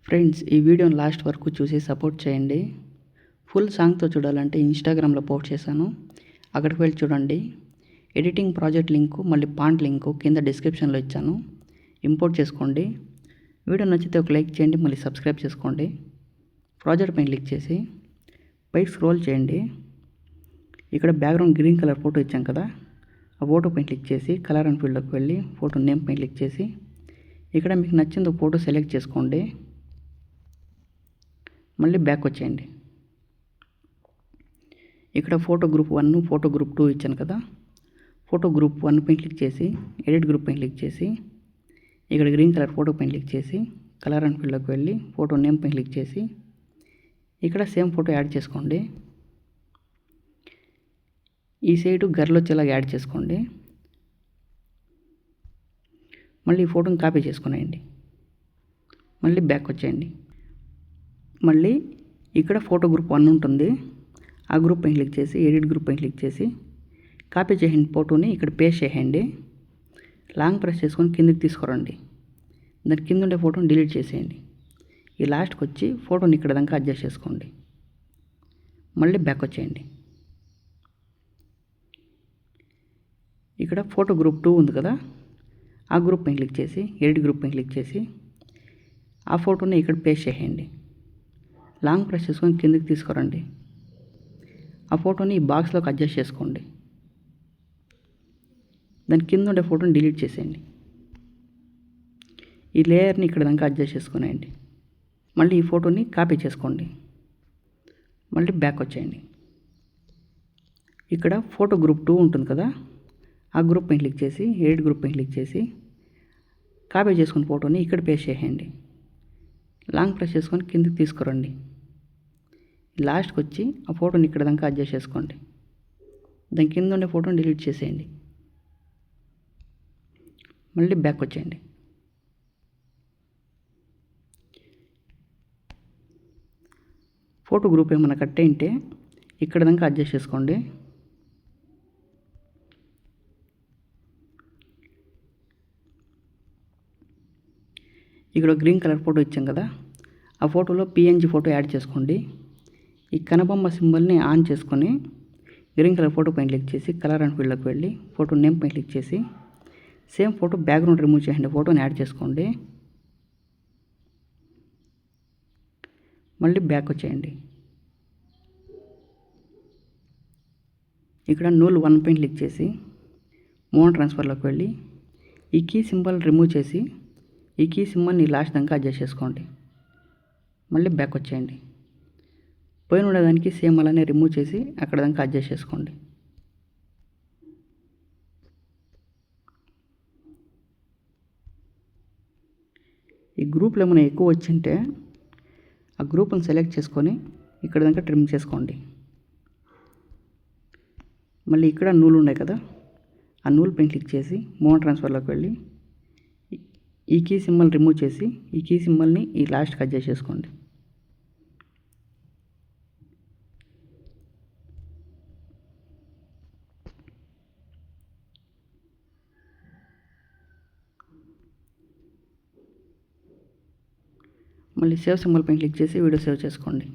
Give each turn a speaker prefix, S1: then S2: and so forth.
S1: Friends, ఈ వీడియోని last వరకు చూసి సపోర్ట్ చేయండి. ఫుల్ సాంగ్తో చూడాలంటే ఇన్స్టాగ్రామ్లో పోస్ట్ చేశాను, అక్కడికి వెళ్ళి చూడండి. ఎడిటింగ్ ప్రాజెక్ట్ లింకు మళ్ళీ పాంట్ లింకు కింద డిస్క్రిప్షన్లో ఇచ్చాను, ఇంపోర్ట్ చేసుకోండి. వీడియో నచ్చితే ఒక లైక్ చేయండి, మళ్ళీ సబ్స్క్రైబ్ చేసుకోండి. ప్రాజెక్ట్ పైన క్లిక్ చేసి పైకి స్క్రోల్ చేయండి. ఇక్కడ బ్యాక్గ్రౌండ్ గ్రీన్ కలర్ ఫోటో ఇచ్చాం కదా, ఆ ఫోటో పైన క్లిక్ చేసి కలర్ అండ్ ఫీల్డ్లోకి వెళ్ళి ఫోటో నేమ్ పైన క్లిక్ చేసి ఇక్కడ మీకు నచ్చిందో ఫోటో సెలెక్ట్ చేసుకోండి. మళ్ళీ బ్యాక్ వచ్చేయండి. ఇక్కడ ఫోటో గ్రూప్ 1 ఫోటో గ్రూప్ 2 ఇచ్చాను కదా, ఫోటో గ్రూప్ 1 పైన క్లిక్ చేసి ఎడిట్ గ్రూప్ పైన క్లిక్ చేసి ఇక్కడ గ్రీన్ కలర్ ఫోటో పైన క్లిక్ చేసి కలర్ అండ్ ఫీల్డ్లోకి వెళ్ళి ఫోటో నేమ్ పైన క్లిక్ చేసి ఇక్కడ సేమ్ ఫోటో యాడ్ చేసుకోండి. ఈ సైడు గర్ల్ వచ్చేలాగా యాడ్ చేసుకోండి. మళ్ళీ ఈ ఫోటోని కాపీ చేసుకునేయండి. మళ్ళీ బ్యాక్ వచ్చేయండి. మళ్ళీ ఇక్కడ ఫోటో గ్రూప్ 1 ఉంటుంది, ఆ గ్రూప్ పైన క్లిక్ చేసి ఎడిట్ గ్రూప్ పైన క్లిక్ చేసి కాపీ చేసిన ఫోటోని ఇక్కడ పేస్ట్ చేయండి. లాంగ్ ప్రెస్ చేసుకొని కిందకి తీసుకురండి. దాని కింద ఉండే ఫోటోని డిలీట్ చేసేయండి. ఈ లాస్ట్కి వచ్చి ఫోటోని ఇక్కడ దాకా అడ్జస్ట్ చేసుకోండి. మళ్ళీ బ్యాక్ వచ్చేయండి. ఇక్కడ ఫోటో గ్రూప్ 2 ఉంది కదా, ఆ గ్రూప్ పైన క్లిక్ చేసి ఎడిట్ గ్రూప్ పైన క్లిక్ చేసి ఆ ఫోటోని ఇక్కడ పేస్ట్ చేయండి. లాంగ్ ప్రెస్ చేసుకొని కిందకి తీసుకురండి. ఆ ఫోటోని ఈ బాక్స్లోకి అడ్జస్ట్ చేసుకోండి. దాని కింద ఉండే ఫోటోని డిలీట్ చేసేయండి. ఈ లేయర్ని ఇక్కడ దాకా అడ్జస్ట్ చేసుకునేయండి. మళ్ళీ ఈ ఫోటోని కాపీ చేసుకోండి. మళ్ళీ బ్యాక్ వచ్చేయండి. ఇక్కడ ఫోటో గ్రూప్ 2 ఉంటుంది కదా, ఆ గ్రూప్ పైన క్లిక్ చేసి ఎడిట్ గ్రూప్ పైన క్లిక్ చేసి కాపీ చేసుకున్న ఫోటోని ఇక్కడ పేస్ట్ చేయండి. లాంగ్ ప్రెస్ చేసుకొని కిందకి తీసుకురండి. లాస్ట్కి వచ్చి ఆ ఫోటోని ఇక్కడ దాకా అడ్జస్ట్ చేసుకోండి. దాని కింద ఉండే ఫోటోని డిలీట్ చేసేయండి. మళ్ళీ బ్యాక్ వచ్చేయండి. ఫోటో గ్రూప్ ఏమైనా కట్ అయింటే ఇక్కడ దాకా అడ్జస్ట్ చేసుకోండి. ఇక్కడ గ్రీన్ కలర్ ఫోటో ఇచ్చాం కదా, ఆ ఫోటోలో పిఎన్జీ ఫోటో యాడ్ చేసుకోండి. ఈ కనబొమ్మ సింబల్ని ఆన్ చేసుకొని గ్రీన్ కలర్ ఫోటో పైన క్లిక్ చేసి కలర్ అండ్ ఫీల్డ్లోకి వెళ్ళి ఫోటో నేమ్ పైన క్లిక్ చేసి సేమ్ ఫోటో బ్యాక్గ్రౌండ్ రిమూవ్ చేయండి. ఫోటోని యాడ్ చేసుకోండి. మళ్ళీ బ్యాక్ వచ్చేయండి. ఇక్కడ నూల్ 1 పైన క్లిక్ చేసి మోడ్ ట్రాన్స్ఫర్లోకి వెళ్ళి ఈ కీ సింబల్ రిమూవ్ చేసి ఈ కీ సింబల్ని లాస్ట్ దాకా అడ్జస్ట్ చేసుకోండి. మళ్ళీ బ్యాక్ వచ్చేయండి. పైన ఉండేదానికి సేమ్ అలానే రిమూవ్ చేసి అక్కడ దాకా అడ్జస్ట్ చేసుకోండి. ఈ గ్రూప్లో ఏమైనా ఎక్కువ వచ్చింటే ఆ గ్రూప్ని సెలెక్ట్ చేసుకొని ఇక్కడ దాకా ట్రిమ్ చేసుకోండి. మళ్ళీ ఇక్కడ నూలు ఉన్నాయి కదా, ఆ నూలు పైన క్లిక్ చేసి మోడ్ ట్రాన్స్ఫర్లోకి వెళ్ళి ఈ కీ సింబల్ రిమూవ్ చేసి ఈ కీ సింబల్ని ఈ లాస్ట్కి అడ్జస్ట్ చేసుకోండి. మళ్ళీ సేవ్ సింబల్ పైన క్లిక్ చేసి వీడియో సేవ్ చేసుకోండి.